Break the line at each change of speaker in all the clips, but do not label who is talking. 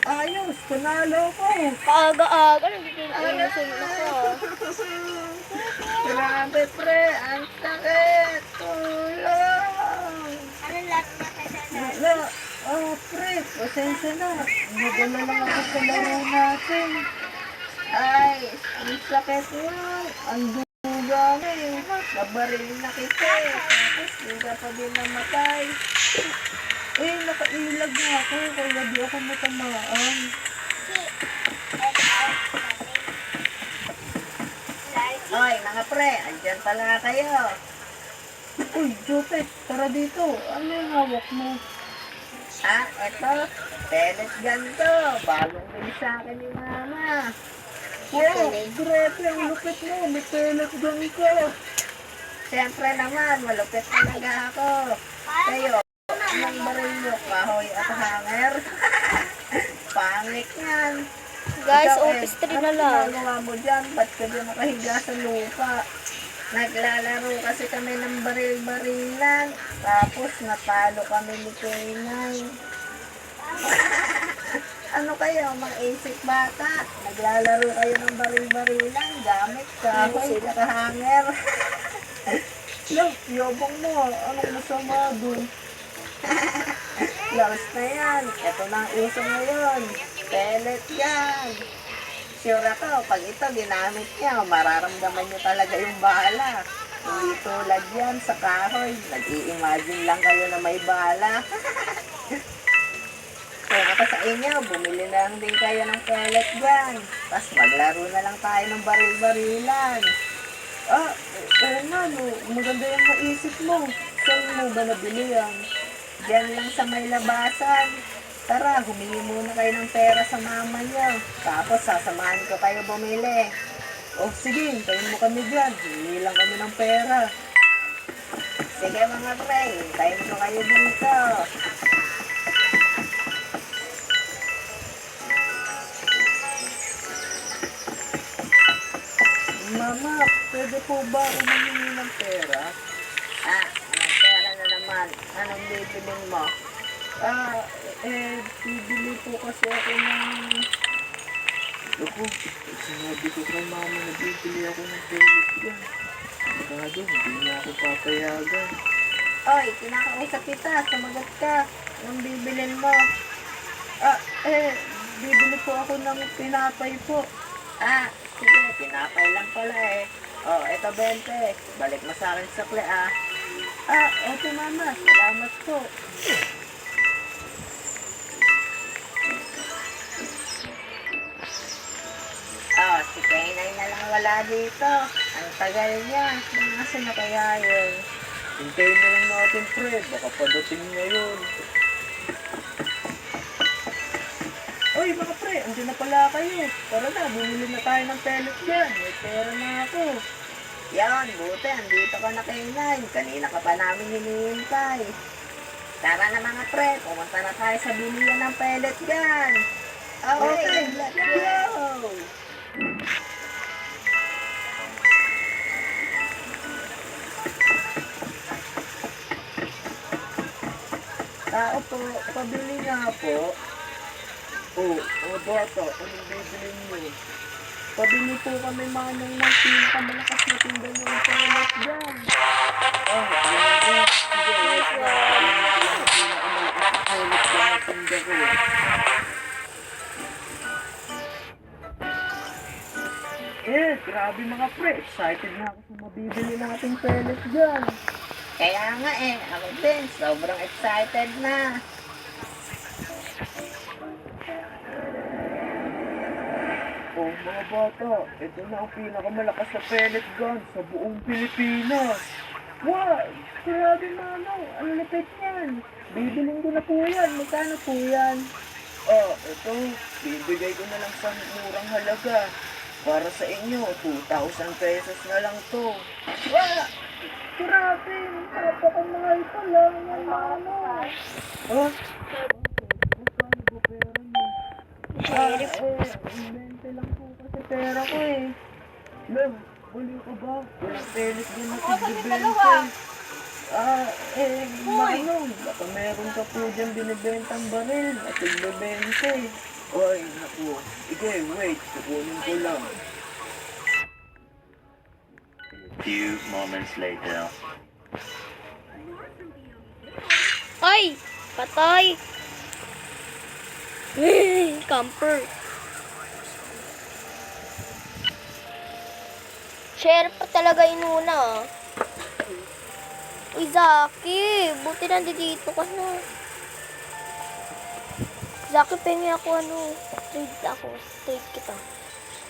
Ayos, panalo ko.
Paaga-aga, nagkikinusun ako.
Grabe, pre. Ang sakit. Tulong.
Ano lahat na kasalanan?
Wala. Oh, pre. Pasensya na. Nagala lang ako sa laro natin. Ay, ang sakit nga. Ang duga na eh. Nabaril na kita eh. Tapos, hindi ka pa din namatay. Eh, nakailag na ako. Kaya di ako matamaan. Oy, mga pre, andyan pala kayo. Uy, Jupet, tara dito. Ano yung hawak mo? Ha? Eto, pellet gun to. Bagong bili sa akin ni Mama. Wow, grabe ang lupit mo. May pellet gun ko. Siyempre naman, malupit talaga ako. Kayo, anong baril mo? Kahoy at hanger? Pangit yan.
Guys,
Ikaw,
office 3 na lang.
Ano ginagawa mo dyan? Ba't ka dyan nakahiga sa lupa? Naglalaro kasi kami ng baril-barilan. Tapos natalo kami ni Kainay. Ano kayo, mga isip bata? Naglalaro kayo ng baril-barilan. Gamit kahoy, nakahanger. Look, yobong mo. Anong masama dun? Laos na yan. Ito na ang uso ngayon. Pellet yan. Sure ako, pag ito ginamit niya, mararamdaman niyo talaga yung bala. Hindi tulad yan sa kahoy. Nag-i-imagine lang kayo na may bala. Kung ako sa inyo, bumili na lang din kayo ng pellet gun. Tapos maglaro na lang tayo ng baril-barilan. Ah, oo nga, no. Maganda yung maisip mo. Saan mo ba nabili yan? Diyan lang sa may labasan. Tara, humingi muna kayo ng pera sa mama niyo. Tapos sasamahan ko kayo bumili. O sige, hintayin mo kami dyan. Hingi lang kami ng pera. Sige mga pre, hintayin ko kayo dito. Mama, pwede po ba humingi ng pera? Ah, anong pera na naman? Anong bibilin mo? Bibili po kasi ako ng... Naku, sinabi ko kay mama na bibili ako ng pellet gun. Sigurado, hindi niya ako papayagan. Oy, kinakausap kita, sumagot ka. Anong bibilin mo? Bibili po ako ng pinapay po. Ah, sige, pinapay lang pala eh. Oh, eto 20. Balik mo sa akin sa kle ah. Okay mama, salamat po. Si Kainay na lang wala dito. Ang tagal niya. Nasaan na kaya yun? Hintayin na lang natin, pre. Baka padating ngayon. Oy, mga pre, andyan na pala kayo. Tara na, bumili na tayo ng pellet yan. May pera na ako. Yan, buti. Andito ka na, Kainay. Kanina ka pa namin hinihintay. Tara na mga pre, pumunta na tayo sa bilihan ng pellet gun. Okay, let's go! Tao po, pabili nga po. Bata, anong bibili niyo? Pabili po kami manong ng pinakamalakas na tinda ng pellet gun. Sige, wait na. Pellet gun na tinda ko. Grabe mga pre. Excited na ako sa mabibili nating pellet gun. Kaya nga ako din. Sobrang excited na. Mga bata, ito na ang pinakamalakas na pellet gun sa buong Pilipinas. Wow! Grabe mano, ang lapit niyan. Bibiling ko na po yan. Magkano po yan? Ito, bibigay ko na lang sa murang halaga. Para sa inyo, 2,000 pesos na lang to. Wow! Grabe! Napakamahal pa lang yan mano. Magkano po pera niyo? 20 lang po kasi pera ko eh. Lem, buli ko ba? Walang penis din na tig-20. Manong, baka meron ka po dyan binibentang baril at nagbebente. Ay, naku. Sige, wait. Kukunin ko lang.
Few moments later.
Ay! Patay! Camper. Sheriff pa talaga inuna. Uy, Zaki. Buti nandito ka na. Zaki, pengi ako trade ako. Trade kita.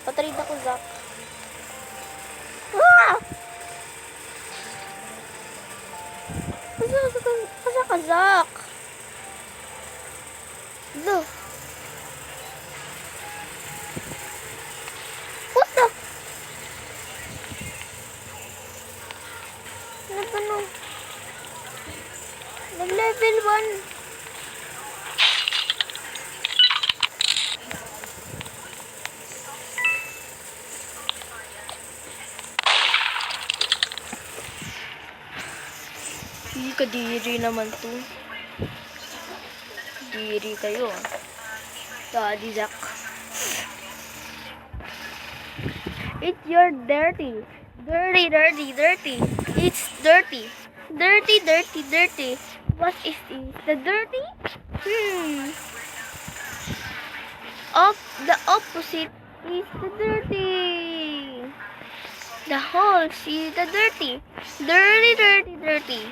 Patrade ako, Zak. Ah! Pasa ka, Zak? Lo. What the? Nag-level 1. Hindi kadiri naman to. Diri kayo. Daddy Zak. It's your dirty. Dirty. It's dirty. Dirty. What is this? The dirty? The opposite is the dirty. The whole is the dirty. Dirty.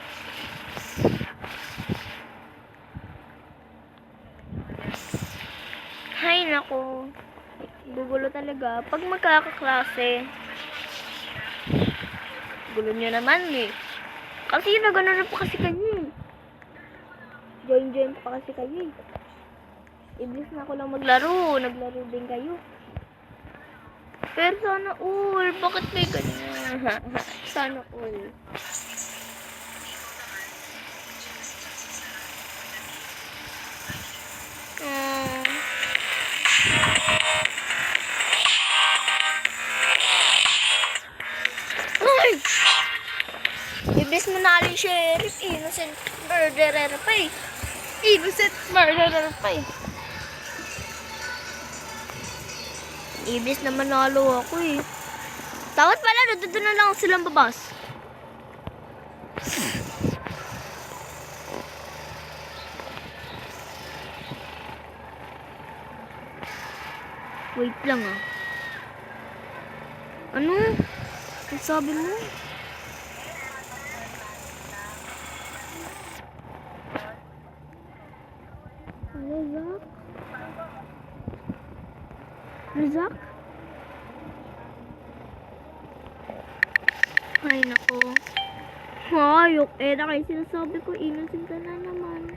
Hay nako. Gugulo talaga. Pag magkakaklase. Gulo nyo naman eh. Kasi nagano na pa kasi kayo eh. Join pa kasi kayo eh. Iblis na ako lang maglaro. Naglaro din kayo. Pero sana all. Bakit may ganyan? Sana all. Ay! Iblis mo na rin sheriff. Innocent murderer pa eh. Iblis na manalo ako eh. Dapat pala, doon na lang silang babas. Wait lang ah. Ano? Ang sabi mo? Rizak? Ay, nako. Hayok. Na kayo sinasabi ko, innocent ka na naman.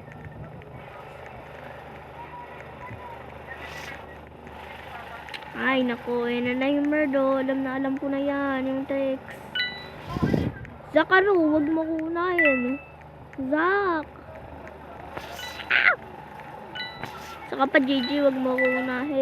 Ay, nako. Na yung murdo. Alam ko na yan. Yung text. Zakaru, wag mo ko unahin. Zak! Saka pa, JJ, wag mo ko unahin.